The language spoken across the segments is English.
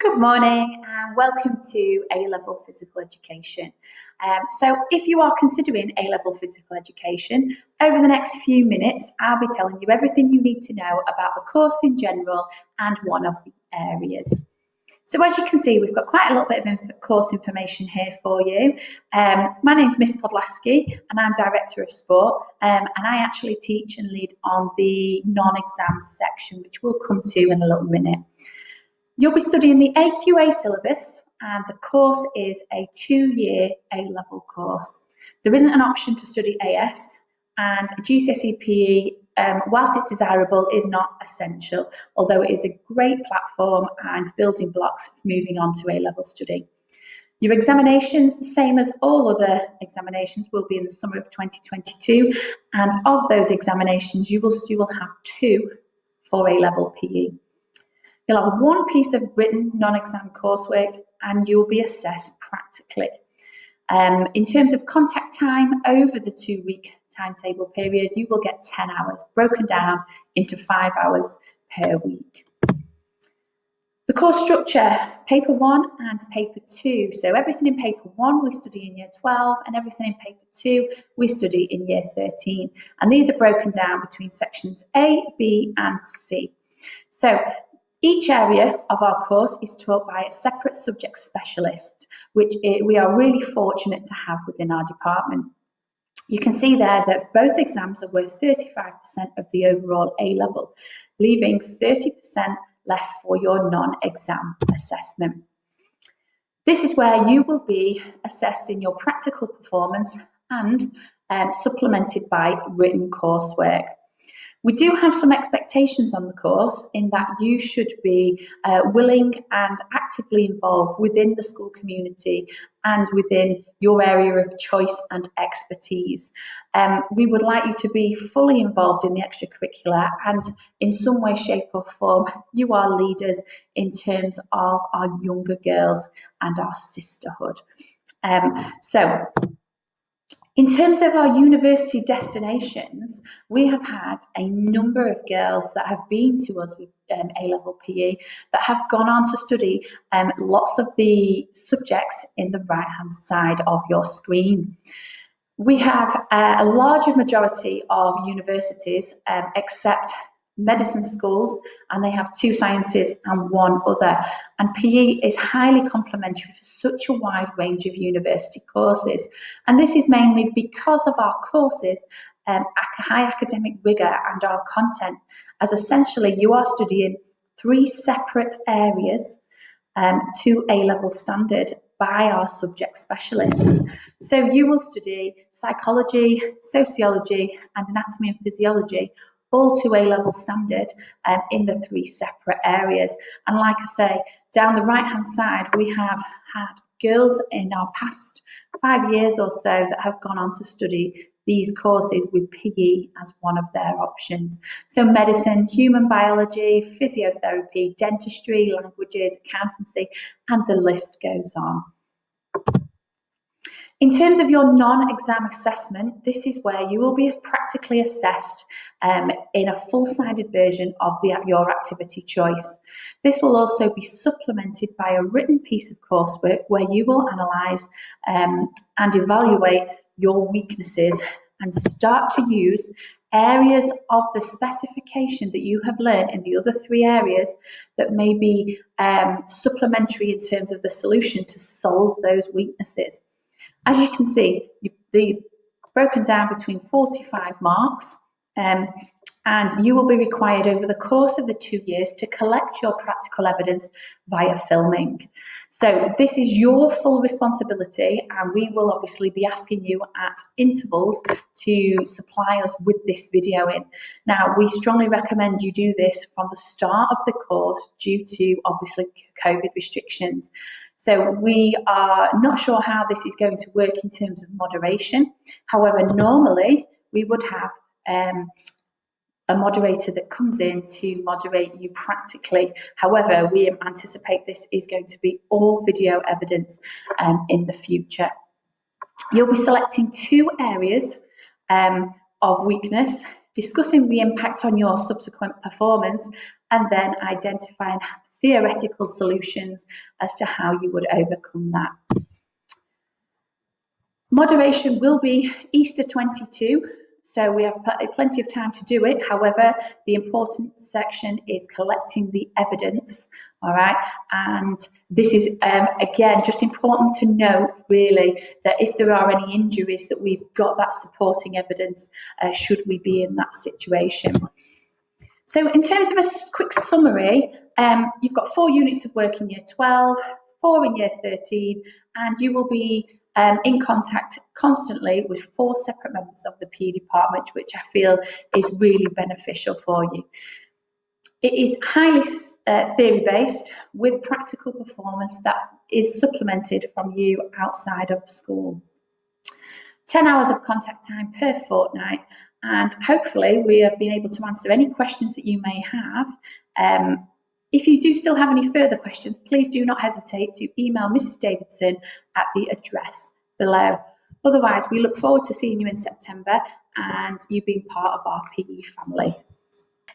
Good morning and welcome to A-Level Physical Education. So if you are considering A-Level Physical Education, over the next few minutes I'll be telling you everything you need to know about the course in general and one of the areas. So as you can see, we've got quite a little bit of course information here for you. My name's Miss Podlaski and I'm Director of Sport, and I actually teach and lead on the non-exam section, which we'll come to in a little minute. You'll be studying the AQA syllabus, and the course is a 2-year A-level course. There isn't an option to study AS, and GCSE PE, whilst it's desirable, is not essential, although it is a great platform and building blocks for moving on to A-level study. Your examinations, the same as all other examinations, will be in the summer of 2022, and of those examinations, you will have 2 for A-level PE. You'll have 1 piece of written non-exam coursework and you'll be assessed practically. In terms of contact time over the 2-week timetable period, you will get 10 hours broken down into 5 hours per week. The course structure, paper 1 and paper 2. So everything in paper 1 we study in year 12 and everything in paper 2 we study in year 13. And these are broken down between sections A, B and C. So each area of our course is taught by a separate subject specialist, which we are really fortunate to have within our department. You can see there that both exams are worth 35% of the overall A-level, leaving 30% left for your non-exam assessment. This is where you will be assessed in your practical performance and supplemented by written coursework. We do have some expectations on the course in that you should be willing and actively involved within the school community and within your area of choice and expertise. We would like you to be fully involved in the extracurricular and in some way, shape or form, you are leaders in terms of our younger girls and our sisterhood. In terms of our university destinations, we have had a number of girls that have been to us with A-level PE that have gone on to study lots of the subjects in the right-hand side of your screen. We have a larger majority of universities except medicine schools, and they have 2 sciences and 1 other. And PE is highly complementary for such a wide range of university courses. And this is mainly because of our courses, high academic rigour and our content, as essentially you are studying 3 separate areas to A-level standard by our subject specialists. So you will study psychology, sociology and anatomy and physiology, all to A-level standard in the 3 separate areas. And like I say, down the right-hand side, we have had girls in our past 5 years or so that have gone on to study these courses with PE as one of their options. So medicine, human biology, physiotherapy, dentistry, languages, accountancy, and the list goes on. In terms of your non-exam assessment, this is where you will be practically assessed in a full-sided version of your activity choice. This will also be supplemented by a written piece of coursework where you will analyse and evaluate your weaknesses and start to use areas of the specification that you have learned in the other 3 areas that may be supplementary in terms of the solution to solve those weaknesses. As you can see, they're broken down between 45 marks, and you will be required over the course of the 2 years to collect your practical evidence via filming. So this is your full responsibility, and we will obviously be asking you at intervals to supply us with this video in. Now, we strongly recommend you do this from the start of the course due to obviously COVID restrictions. So we are not sure how this is going to work in terms of moderation. However, normally we would have a moderator that comes in to moderate you practically. However, we anticipate this is going to be all video evidence in the future. You'll be selecting 2 areas of weakness, discussing the impact on your subsequent performance, and then identifying theoretical solutions as to how you would overcome that. Moderation will be Easter 22, so we have plenty of time to do it. However, the important section is collecting the evidence, all right? And this is, again, just important to note, really, that if there are any injuries, that we've got that supporting evidence should we be in that situation. So in terms of a quick summary, you've got 4 units of work in Year 12, 4 in Year 13, and you will be in contact constantly with 4 separate members of the PE department, which I feel is really beneficial for you. It is highly theory-based with practical performance that is supplemented from you outside of school. 10 hours of contact time per fortnight, and hopefully we have been able to answer any questions that you may have. If you do still have any further questions, please do not hesitate to email Mrs. Davidson at the address below. Otherwise, we look forward to seeing you in September and you being part of our PE family.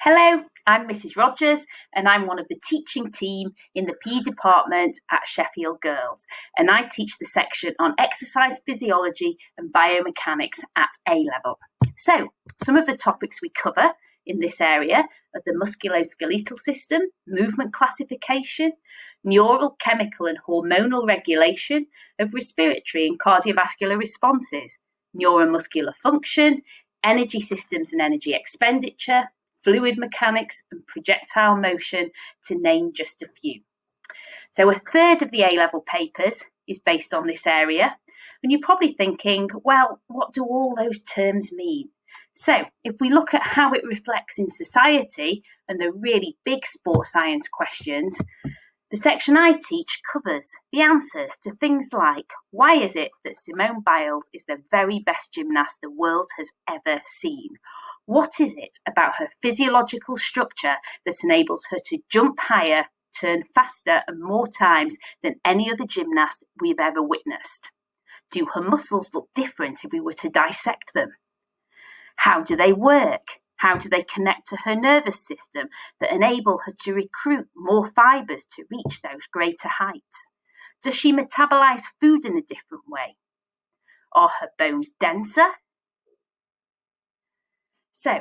Hello, I'm Mrs. Rogers and I'm one of the teaching team in the PE department at Sheffield Girls, and I teach the section on exercise physiology and biomechanics at A-level. So, some of the topics we cover in this area are the musculoskeletal system, movement classification, neural, chemical and hormonal regulation of respiratory and cardiovascular responses, neuromuscular function, energy systems and energy expenditure, fluid mechanics and projectile motion, to name just a few. So a third of the A-level papers is based on this area, and you're probably thinking, well, what do all those terms mean? So if we look at how it reflects in society and the really big sports science questions, the section I teach covers the answers to things like, why is it that Simone Biles is the very best gymnast the world has ever seen? What is it about her physiological structure that enables her to jump higher, turn faster and more times than any other gymnast we've ever witnessed? Do her muscles look different if we were to dissect them? How do they work? How do they connect to her nervous system that enable her to recruit more fibres to reach those greater heights? Does she metabolize food in a different way? Are her bones denser? So,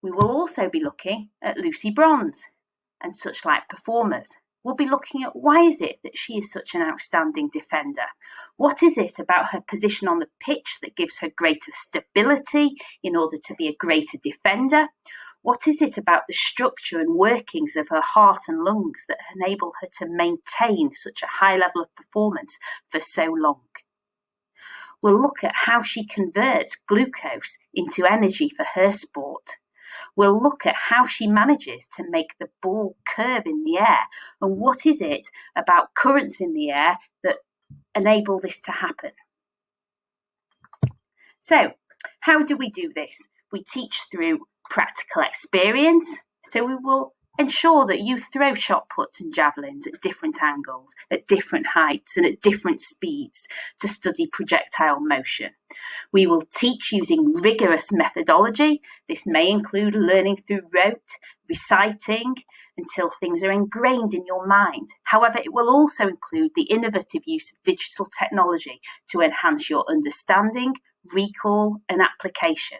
we will also be looking at Lucy Bronze and such like performers. We'll be looking at why is it that she is such an outstanding defender? What is it about her position on the pitch that gives her greater stability in order to be a greater defender? What is it about the structure and workings of her heart and lungs that enable her to maintain such a high level of performance for so long? We'll look at how she converts glucose into energy for her sport. We'll look at how she manages to make the ball curve in the air, and what is it about currents in the air that enable this to happen. So, how do we do this? We teach through practical experience, so we will ensure that you throw shot puts and javelins at different angles, at different heights and at different speeds to study projectile motion. We will teach using rigorous methodology. This may include learning through rote, reciting until things are ingrained in your mind. However, it will also include the innovative use of digital technology to enhance your understanding, recall and application.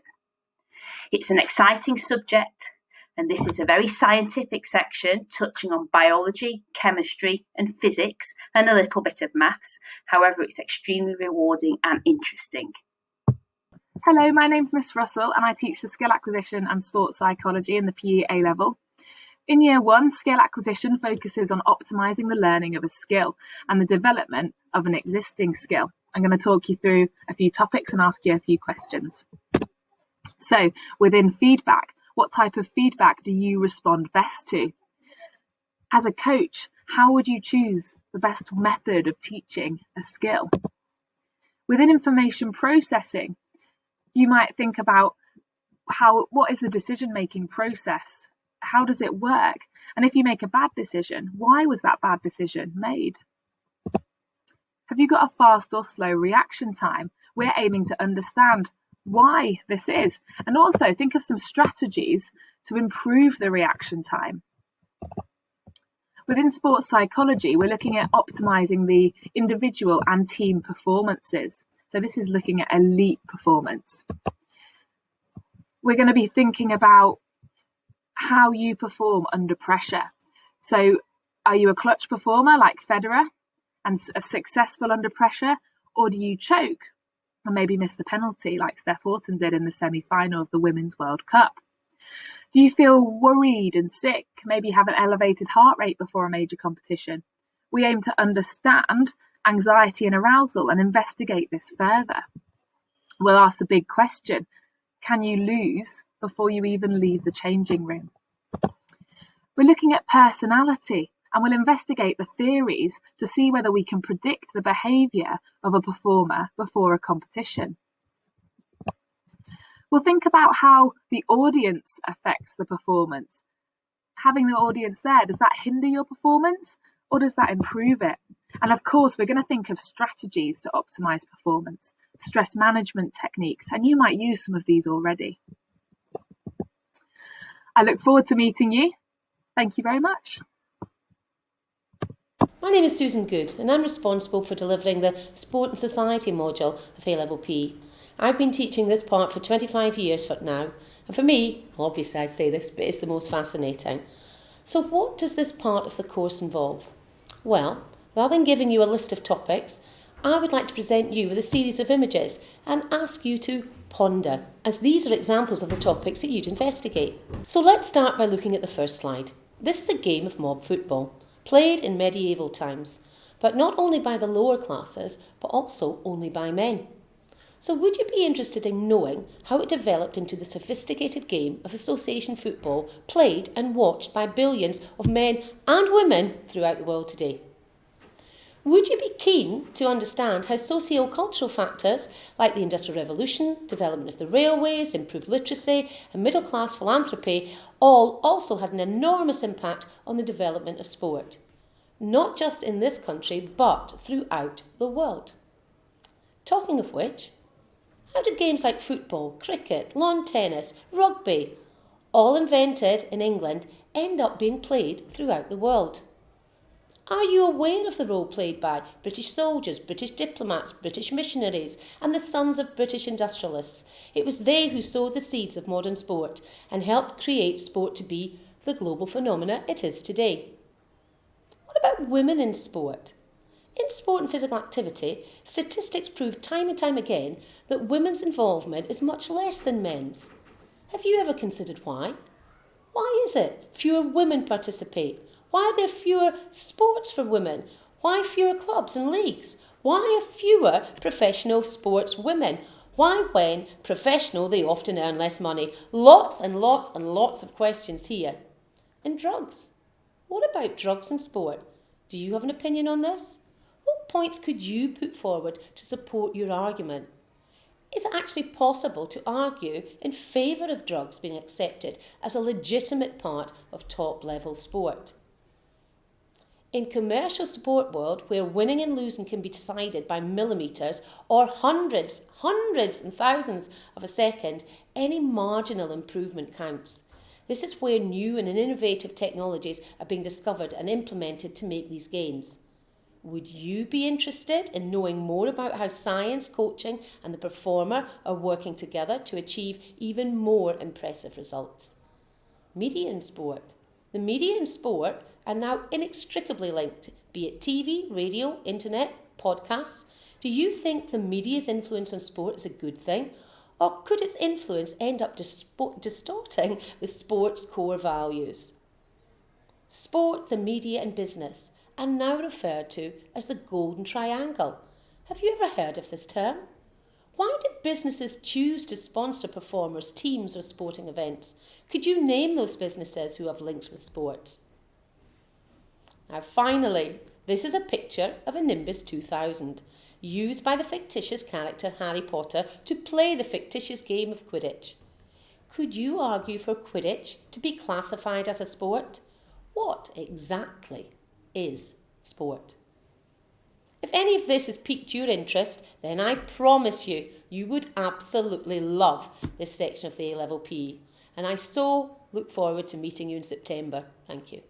It's an exciting subject, and this is a very scientific section touching on biology, chemistry and physics and a little bit of maths. However, it's extremely rewarding and interesting. Hello, my name's Miss Russell and I teach the skill acquisition and sports psychology in the PE A-level. In Year 1, skill acquisition focuses on optimising the learning of a skill and the development of an existing skill. I'm going to talk you through a few topics and ask you a few questions. So, within feedback, what type of feedback do you respond best to? As a coach, how would you choose the best method of teaching a skill? Within information processing, you might think about what is the decision-making process? How does it work? And if you make a bad decision, why was that bad decision made? Have you got a fast or slow reaction time? We're aiming to understand why this is, and also think of some strategies to improve the reaction time. Within sports psychology, we're looking at optimizing the individual and team performances. So this is looking at elite performance. We're going to be thinking about how you perform under pressure. So are you a clutch performer like Federer and successful under pressure, or do you choke and maybe miss the penalty like Steph Houghton did in the semi-final of the Women's World Cup? Do you feel worried and sick, maybe have an elevated heart rate before a major competition? We aim to understand anxiety and arousal and investigate this further. We'll ask the big question, can you lose before you even leave the changing room? We're looking at personality, and we'll investigate the theories to see whether we can predict the behaviour of a performer before a competition. We'll think about how the audience affects the performance. Having the audience there, does that hinder your performance or does that improve it? And of course, we're going to think of strategies to optimise performance, stress management techniques, and you might use some of these already. I look forward to meeting you. Thank you very much. My name is Susan Good and I'm responsible for delivering the Sport and Society module of A-Level PE. I've been teaching this part for 25 years now, and for me, obviously I say this, but it's the most fascinating. So what does this part of the course involve? Well, rather than giving you a list of topics, I would like to present you with a series of images and ask you to ponder, as these are examples of the topics that you'd investigate. So let's start by looking at the first slide. This is a game of mob football, played in medieval times, but not only by the lower classes, but also only by men. So would you be interested in knowing how it developed into the sophisticated game of association football played and watched by billions of men and women throughout the world today? Would you be keen to understand how socio-cultural factors like the Industrial Revolution, development of the railways, improved literacy and middle-class philanthropy all also had an enormous impact on the development of sport? Not just in this country, but throughout the world. Talking of which, how did games like football, cricket, lawn tennis, rugby, all invented in England, end up being played throughout the world? Are you aware of the role played by British soldiers, British diplomats, British missionaries, and the sons of British industrialists? It was they who sowed the seeds of modern sport and helped create sport to be the global phenomena it is today. What about women in sport? In sport and physical activity, statistics prove time and time again that women's involvement is much less than men's. Have you ever considered why? Why is it fewer women participate? Why are there fewer sports for women? Why fewer clubs and leagues? Why are fewer professional sports women? Why, when professional, they often earn less money? Lots and lots and lots of questions here. And drugs. What about drugs and sport? Do you have an opinion on this? What points could you put forward to support your argument? Is it actually possible to argue in favour of drugs being accepted as a legitimate part of top-level sport? In commercial sport world, where winning and losing can be decided by millimetres or hundreds and thousands of a second, any marginal improvement counts. This is where new and innovative technologies are being discovered and implemented to make these gains. Would you be interested in knowing more about how science, coaching and the performer are working together to achieve even more impressive results? Media and sport. The media and sport are now inextricably linked, be it TV, radio, internet, podcasts. Do you think the media's influence on sport is a good thing? Or could its influence end up distorting the sport's core values? Sport, the media and business are now referred to as the Golden Triangle. Have you ever heard of this term? Why do businesses choose to sponsor performers, teams or sporting events? Could you name those businesses who have links with sports? Now finally, this is a picture of a Nimbus 2000, used by the fictitious character Harry Potter to play the fictitious game of Quidditch. Could you argue for Quidditch to be classified as a sport? What exactly is sport? If any of this has piqued your interest, then I promise you, you would absolutely love this section of the A-Level PE. And I so look forward to meeting you in September. Thank you.